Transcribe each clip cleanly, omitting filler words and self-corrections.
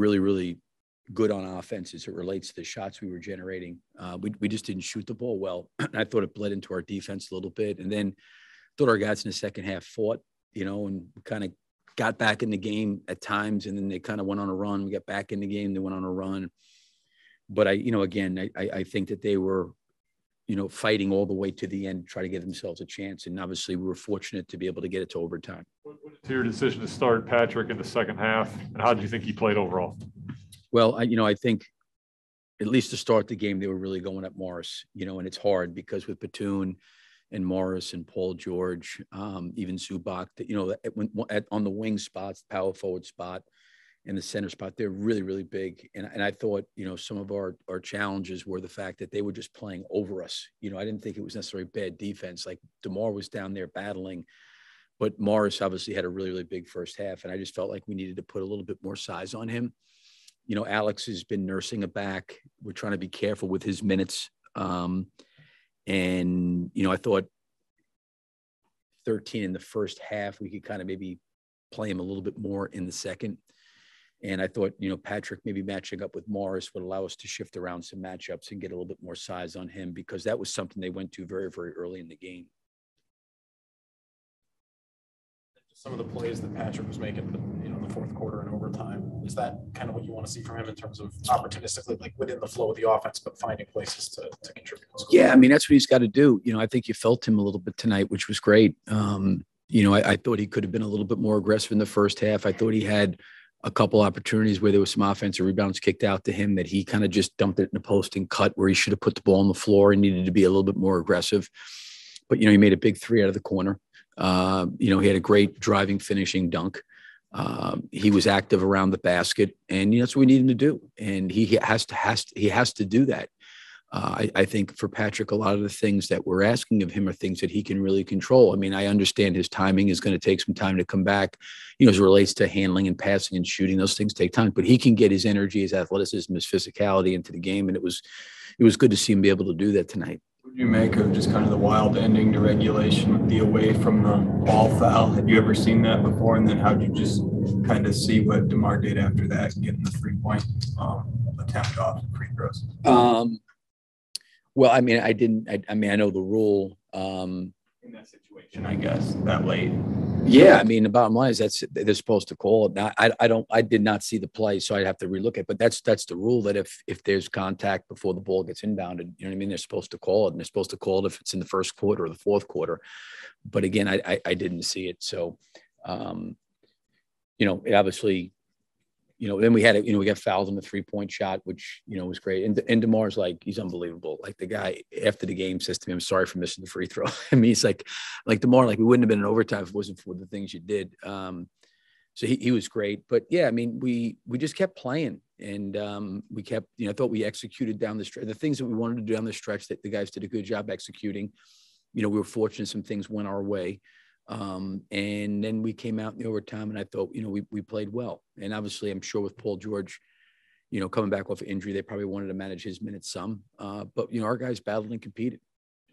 really, really good on offense as it relates to the shots we were generating. We just didn't shoot the ball well. I thought it bled into our defense a little bit. And then thought our guys in the second half fought, and kind of got back in the game at times. And then they kind of went on a run. We got back in the game. They went on a run. But I think that they were, fighting all the way to the end to try to give themselves a chance. And obviously we were fortunate to be able to get it to overtime. What is your decision to start Patrick in the second half? And how did you think he played overall? Well, I think at least to start the game, they were really going at Morris, and it's hard because with Batum and Morris and Paul George, even Zubac, on the wing spots, power forward spot, in the center spot, they're really, really big. And I thought, some of our challenges were the fact that they were just playing over us. I didn't think it was necessarily bad defense. Like DeMar was down there battling, but Morris obviously had a really, really big first half. And I just felt like we needed to put a little bit more size on him. Alex has been nursing a back. We're trying to be careful with his minutes. I thought 13 in the first half, we could kind of maybe play him a little bit more in the second. And I thought, Patrick maybe matching up with Morris would allow us to shift around some matchups and get a little bit more size on him, because that was something they went to very, very early in the game. Some of the plays that Patrick was making, in the fourth quarter and overtime, is that kind of what you want to see from him in terms of opportunistically, like within the flow of the offense, but finding places to contribute? Yeah, that's what he's got to do. I think you felt him a little bit tonight, which was great. I thought he could have been a little bit more aggressive in the first half. I thought he had a couple opportunities where there was some offensive rebounds kicked out to him that he kind of just dumped it in the post and cut, where he should have put the ball on the floor and needed to be a little bit more aggressive. But, he made a big three out of the corner. He had a great driving, finishing dunk. He was active around the basket, and that's what we need him to do. And he has to do that. I think for Patrick, a lot of the things that we're asking of him are things that he can really control. I understand his timing is going to take some time to come back, as it relates to handling and passing and shooting. Those things take time, but he can get his energy, his athleticism, his physicality into the game. And it was good to see him be able to do that tonight. What do you make of just kind of the wild ending to regulation with the away from the ball foul? Had you ever seen that before? And then how'd you just kind of see what DeMar did after that, getting the 3-point attempt off the free throws? Well, I didn't. I know the rule. In that situation, I guess, that late. Yeah, the bottom line is they're supposed to call it. Now, I did not see the play, so I'd have to relook it. But that's the rule, that if there's contact before the ball gets inbounded, they're supposed to call it, and they're supposed to call it if it's in the first quarter or the fourth quarter. But again, I didn't see it. So, it obviously. Then we got fouled on the 3-point shot, which, was great. And DeMar's he's unbelievable. Like the guy after the game says to me, "I'm sorry for missing the free throw." He's like DeMar, we wouldn't have been in overtime if it wasn't for the things you did. So he was great. But yeah, we just kept playing, and we kept, I thought we executed down the stretch. The things that we wanted to do down the stretch, that the guys did a good job executing. We were fortunate some things went our way. And then we came out in the overtime, and I thought, we played well. And obviously, I'm sure with Paul George, coming back off of injury, they probably wanted to manage his minutes some. But our guys battled and competed.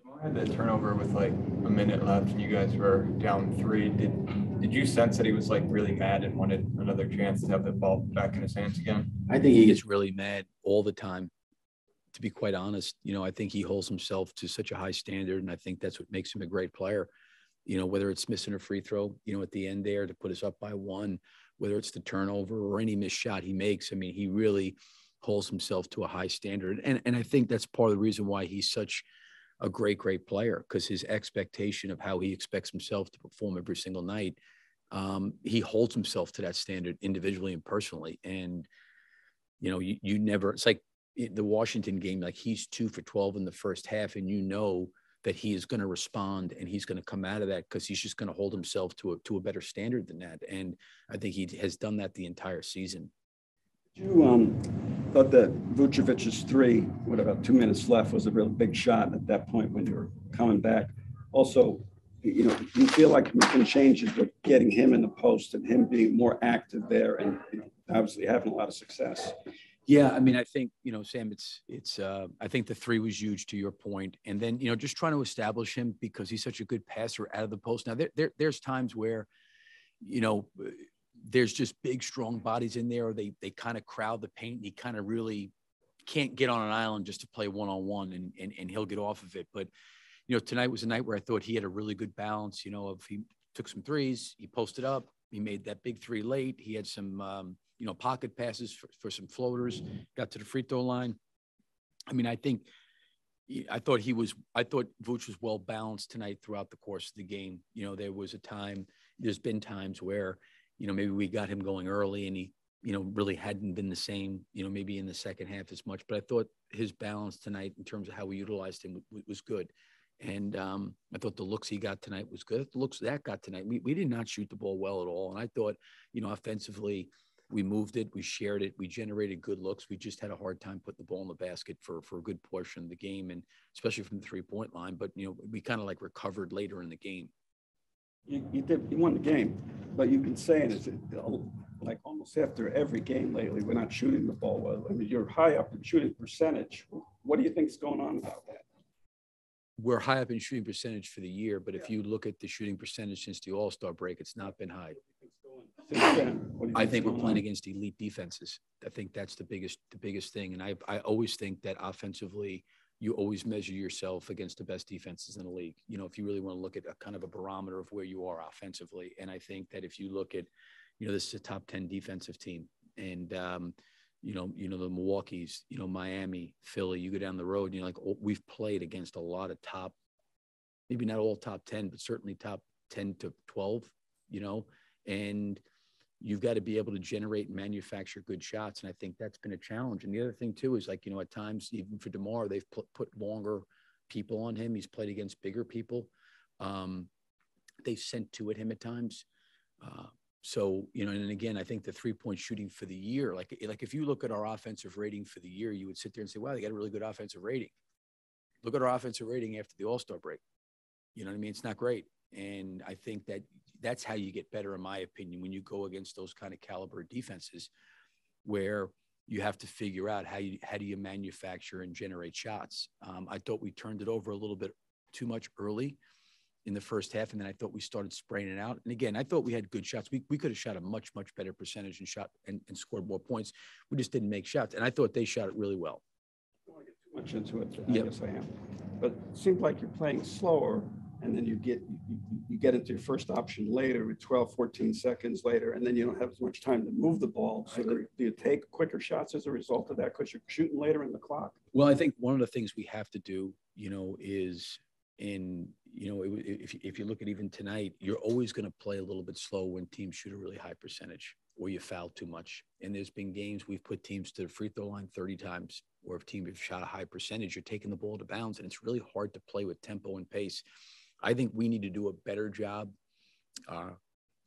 DeMar had that turnover with a minute left, and you guys were down 3. Did you sense that he was really mad and wanted another chance to have the ball back in his hands again? I think he gets really mad all the time. To be quite honest, I think he holds himself to such a high standard, and I think that's what makes him a great player. Whether it's missing a free throw, at the end there to put us up by 1, whether it's the turnover or any missed shot he makes. He really holds himself to a high standard. And I think that's part of the reason why he's such a great, great player, because his expectation of how he expects himself to perform every single night, he holds himself to that standard individually and personally. And, you never, it's like the Washington game, he's 2 for 12 in the first half, and that he is going to respond, and he's going to come out of that because he's just going to hold himself to a better standard than that. And I think he has done that the entire season. You thought that Vucevic's 3, with about 2 minutes left, was a real big shot at that point when you were coming back. Also, you feel like making changes with getting him in the post and him being more active there, and obviously having a lot of success. Yeah, I think, Sam, it's I think the 3 was huge, to your point. And then, just trying to establish him because he's such a good passer out of the post. Now, there's times where, there's just big, strong bodies in there. Or they kind of crowd the paint. And he kind of really can't get on an island just to play one-on-one and he'll get off of it. But, tonight was a night where I thought he had a really good balance, of he took some threes, he posted up, he made that big three late. He had some, pocket passes for some floaters, got to the free throw line. I mean, I thought Vooch was well balanced tonight throughout the course of the game. There's been times where, maybe we got him going early and he, really hadn't been the same, maybe in the second half as much, but I thought his balance tonight in terms of how we utilized him was good. And I thought the looks he got tonight was good. The looks that got tonight, we did not shoot the ball well at all. And I thought, offensively, we moved it, we shared it, we generated good looks. We just had a hard time putting the ball in the basket for a good portion of the game, and especially from the 3-point line. But, we kind of like recovered later in the game. You won the game, but you've been saying it's like almost after every game lately, we're not shooting the ball well. I mean, you're high up in shooting percentage. What do you think is going on about that? We're high up in shooting percentage for the year, but if you look at the shooting percentage since the All-Star break, it's not been high. I think we're playing against elite defenses. I think that's the biggest thing. And I always think that offensively, you always measure yourself against the best defenses in the league. If you really want to look at a kind of a barometer of where you are offensively. And I think that if you look at, this is a top 10 defensive team, and the Milwaukee's, Miami, Philly, you go down the road, we've played against a lot of top, maybe not all top 10, but certainly top 10 to 12, and you've got to be able to generate and manufacture good shots. And I think that's been a challenge. And the other thing too, is at times, even for DeMar, they've put longer people on him. He's played against bigger people. They've sent two at him at times. So, and again, I think the 3-point shooting for the year, like if you look at our offensive rating for the year, you would sit there and say, wow, they got a really good offensive rating. Look at our offensive rating after the All-Star break. You know what I mean? It's not great. And I think that's how you get better, in my opinion, when you go against those kind of caliber defenses, where you have to figure out how do you manufacture and generate shots. I thought we turned it over a little bit too much early in the first half, and then I thought we started spraying it out. And again, I thought we had good shots. We could have shot a much, much better percentage and shot and scored more points. We just didn't make shots, and I thought they shot it really well. I don't want to get too much into it. I guess I am. But it seems like you're playing slower, and then you get into your first option later with 12, 14 seconds later, and then you don't have as much time to move the ball. So do you take quicker shots as a result of that because you're shooting later in the clock? Well, I think one of the things we have to do, is if you look at even tonight, you're always going to play a little bit slow when teams shoot a really high percentage or you foul too much. And there's been games we've put teams to the free throw line 30 times, or if teams have shot a high percentage, you're taking the ball to bounds, and it's really hard to play with tempo and pace. I think we need to do a better job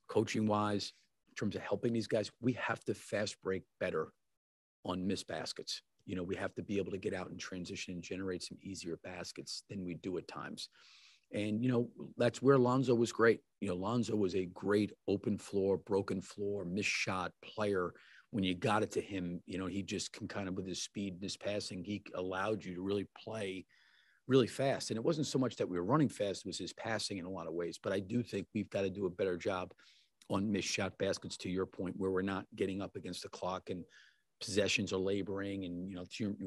coaching wise in terms of helping these guys. We have to fast break better on missed baskets. We have to be able to get out and transition and generate some easier baskets than we do at times. And, that's where Lonzo was great. Lonzo was a great open floor, broken floor, missed shot player. When you got it to him, he just can kind of, with his speed and his passing, he allowed you to really play really fast. And it wasn't so much that we were running fast, it was his passing in a lot of ways. But I do think we've got to do a better job on missed shot baskets, to your point, where we're not getting up against the clock and possessions are laboring, and you're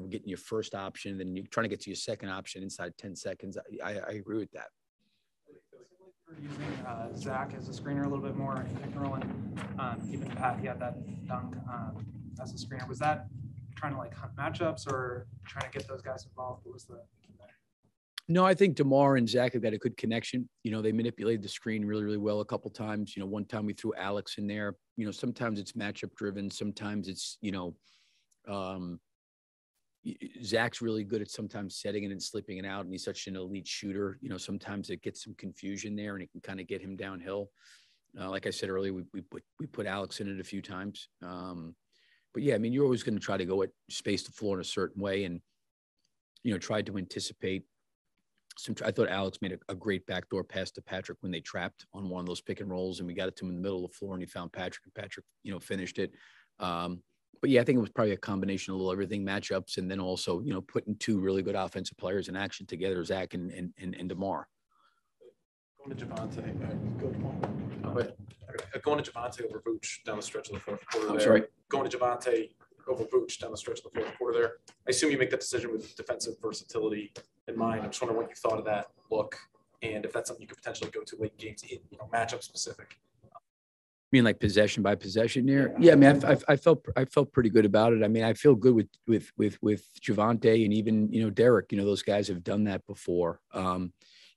getting your first option, then you're trying to get to your second option inside 10 seconds. I agree with that. You're using Zach as a screener a little bit more in pick and roll, and even Pat, he had that dunk as a screener. Was that trying to hunt matchups or trying to get those guys involved? What was the thinking there? No, I think DeMar and Zach have got a good connection. They manipulated the screen really, really well a couple times. One time we threw Alex in there. Sometimes it's matchup driven. Sometimes it's, Zach's really good at sometimes setting it and slipping it out, and he's such an elite shooter. Sometimes it gets some confusion there, and it can kind of get him downhill. Like I said earlier, we put Alex in it a few times. But yeah, I mean, you're always going to try to go at space the floor in a certain way, and try to anticipate. I thought Alex made a great backdoor pass to Patrick when they trapped on one of those pick and rolls, and we got it to him in the middle of the floor, and he found Patrick, and Patrick, finished it. But yeah, I think it was probably a combination of a little everything, matchups, and then also, putting two really good offensive players in action together, Zach and DeMar. Going to Javante, go to Going to Javante over Vooch down the stretch of the fourth quarter. I'm sorry. Going to Javante over Vooch down the stretch of the fourth quarter there. I assume you make that decision with defensive versatility in mind. I'm just wondering what you thought of that look and if that's something you could potentially go to late games, matchup specific. You mean like possession by possession there? Yeah, I mean, I felt pretty good about it. I mean, I feel good with Javante and even Derek. Those guys have done that before.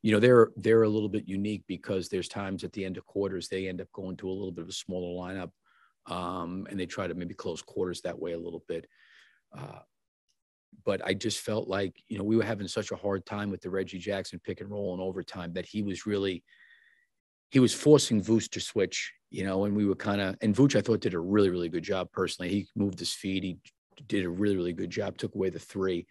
They're a little bit unique because there's times at the end of quarters they end up going to a little bit of a smaller lineup, and they try to maybe close quarters that way a little bit. But I just felt like we were having such a hard time with the Reggie Jackson pick and roll in overtime that he was forcing Vooch to switch. And we were and Vooch, I thought, did a really, really good job personally. He moved his feet. He did a really, really good job, took away the three.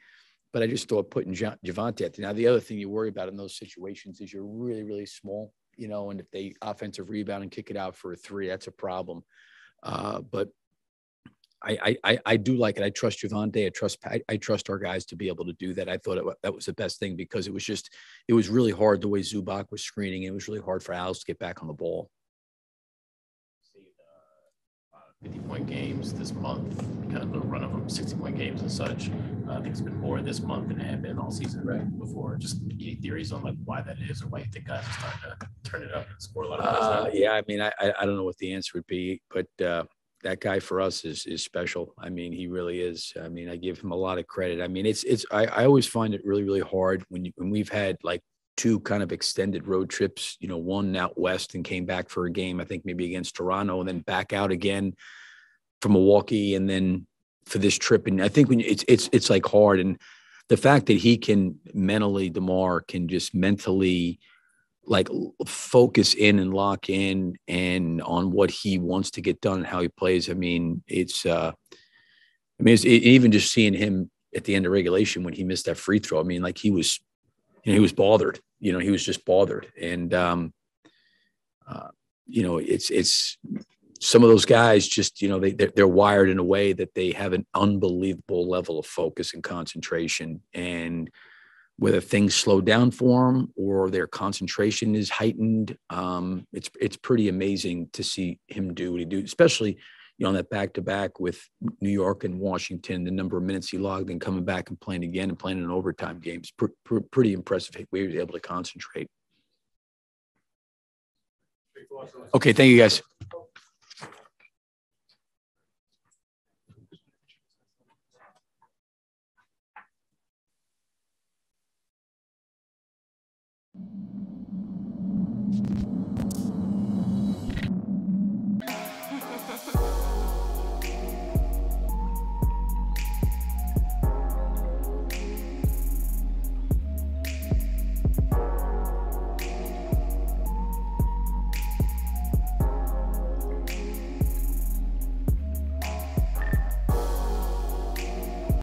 But I just thought putting Javante at now, the other thing you worry about in those situations is you're really, really small, and if they offensive rebound and kick it out for a three, that's a problem. But I do like it. I trust Javante. I trust our guys to be able to do that. I thought that was the best thing because it was really hard the way Zubac was screening. And it was really hard for Alex to get back on the ball. 50-point games this month, kind of a run of them, 60-point games and such. I think it's been more this month than it had been all season before. Just any theories on why that is or why you think guys are starting to turn it up and score a lot of points? Yeah, I mean, I don't know what the answer would be, but that guy for us is special. I mean, he really is. I mean, I give him a lot of credit. I mean, I always find it really, really hard when we've had like two kind of extended road trips, one out west and came back for a game, I think maybe against Toronto, and then back out again from Milwaukee, and then for this trip. And I think when it's like hard, and the fact that he can mentally, DeMar can just mentally like focus in and lock in and on what he wants to get done and how he plays. I mean, it's even just seeing him at the end of regulation when he missed that free throw. I mean, like he was bothered. He was just bothered. And it's some of those guys just they're wired in a way that they have an unbelievable level of focus and concentration. And whether things slow down for them or their concentration is heightened, it's pretty amazing to see him do what he do, especially on that back-to-back with New York and Washington, the number of minutes he logged and coming back and playing again and playing in overtime games. Pretty impressive. We were able to concentrate. Okay, thank you, guys.